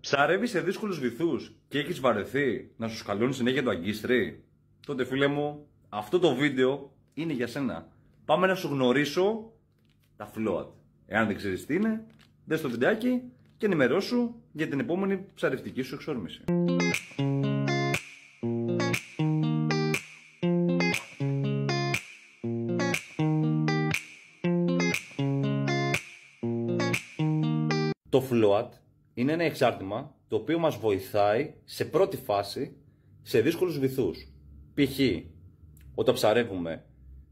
Ψαρεύεις σε δύσκολους βυθούς και έχεις βαρεθεί να σου σκαλώνει συνέχεια το αγκίστρι? Τότε φίλε μου, αυτό το βίντεο είναι για σένα. Πάμε να σου γνωρίσω τα float. Εάν δεν ξέρεις τι είναι, δες το βιντεάκι και ενημερώσου για την επόμενη ψαρευτική σου εξόρμηση. Το float είναι ένα εξάρτημα το οποίο μας βοηθάει σε πρώτη φάση σε δύσκολους βυθούς. Π.χ. όταν ψαρεύουμε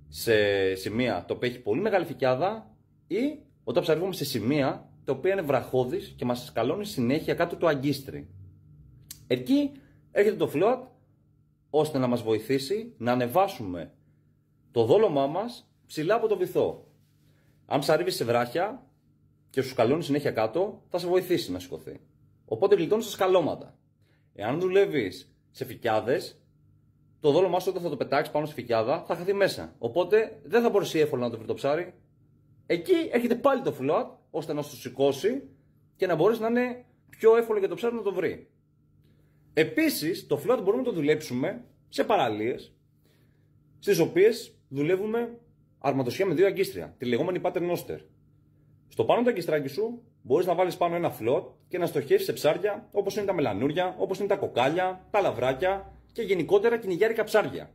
σε σημεία τα οποία έχει πολύ μεγάλη φυκιάδα ή όταν ψαρεύουμε σε σημεία τα οποία είναι βραχώδης και μας σκαλώνει συνέχεια κάτω το αγκίστρι. Εκεί έρχεται το float ώστε να μας βοηθήσει να ανεβάσουμε το δόλωμά μας ψηλά από το βυθό. Αν ψαρεύεις σε βράχια και σου σκαλώνει συνέχεια κάτω, θα σε βοηθήσει να σηκωθεί. Οπότε γλιτώνεις τα σκαλώματα. Εάν δουλεύεις σε φυκιάδες, το δόλωμά σου όταν θα το πετάξεις πάνω στη φυκιάδα θα χαθεί μέσα. Οπότε δεν θα μπορέσει εύκολα να το βρει το ψάρι. Εκεί έρχεται πάλι το float ώστε να σου σηκώσει και να μπορέσει να είναι πιο εύκολο για το ψάρι να το βρει. Επίσης, το float μπορούμε να το δουλέψουμε σε παραλίες, στις οποίες δουλεύουμε αρματοσχέα με δύο αγκίστρια, τη λεγόμενη pattern oster. Στο πάνω του αγκιστράκι σου μπορείς να βάλεις πάνω ένα float και να στοχεύσεις σε ψάρια όπως είναι τα μελανούρια, όπως είναι τα κοκάλια, τα λαβράκια και γενικότερα κυνηγιάρικα ψάρια.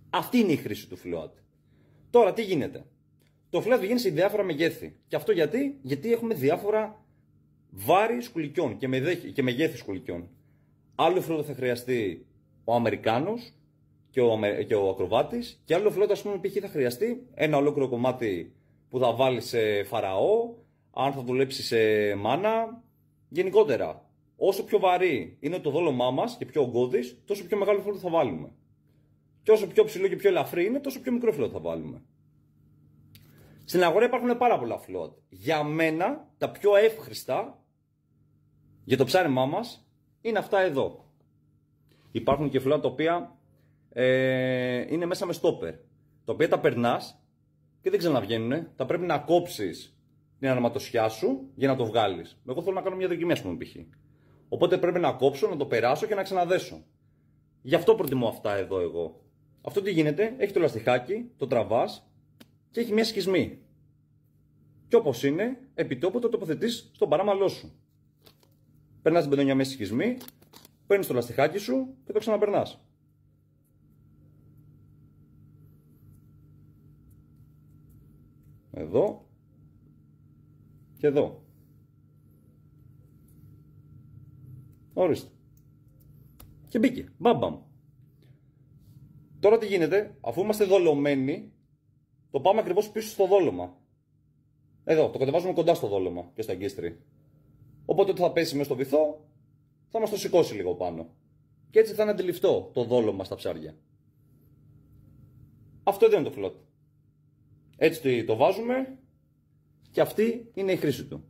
Αυτή είναι η χρήση του float. Τώρα τι γίνεται? Το float βγαίνει σε διάφορα μεγέθη. Και αυτό γιατί έχουμε διάφορα βάρη σκουλικιών και μεγέθη σκουλικιών. Άλλο float θα χρειαστεί ο Αμερικάνος και ο ακροβάτης, και άλλο float, ας πούμε, π.χ. θα χρειαστεί ένα ολόκληρο κομμάτι που θα βάλει σε φαραώ, αν θα δουλέψει σε μάνα. Γενικότερα, όσο πιο βαρύ είναι το δόλωμά μας και πιο ογκώδης, τόσο πιο μεγάλο float θα βάλουμε. Και όσο πιο ψηλό και πιο ελαφρύ είναι, τόσο πιο μικρό float θα βάλουμε. Στην αγορά υπάρχουν πάρα πολλά float. Για μένα, τα πιο εύχριστα για το ψάρεμά μας είναι αυτά εδώ. Υπάρχουν και float τα οποία είναι μέσα με stopper, τα οποία τα περνάς και δεν ξαναβγαίνουνε. Θα πρέπει να κόψεις την αρματοσιά σου για να το βγάλεις. Εγώ θέλω να κάνω μια δοκιμή, ας πούμε, π.χ. Οπότε πρέπει να κόψω, να το περάσω και να ξαναδέσω. Γι' αυτό προτιμώ αυτά εδώ εγώ. Αυτό τι γίνεται? Έχει το λαστιχάκι, το τραβάς και έχει μια σχισμή. Και όπως είναι, επιτόπου το τοποθετείς στον παράμαλό σου. Περνάς την πεντονιά μέσα στη σχισμή, παίρνεις το λαστιχάκι σου και το ξαναπερνάς. Εδώ και εδώ. Ορίστε. Και μπήκε. Μπαμπαμ. Τώρα τι γίνεται? Αφού είμαστε δολωμένοι, το πάμε ακριβώς πίσω στο δόλωμα. Εδώ, το κατεβάζουμε κοντά στο δόλωμα και στο αγκίστρι. Οπότε όταν θα πέσει μέσα στο βυθό, θα μας το σηκώσει λίγο πάνω. Και έτσι θα είναι αντιληφτό το δόλωμα στα ψάρια. Αυτό εδώ είναι το float. Έτσι το βάζουμε και αυτή είναι η χρήση του.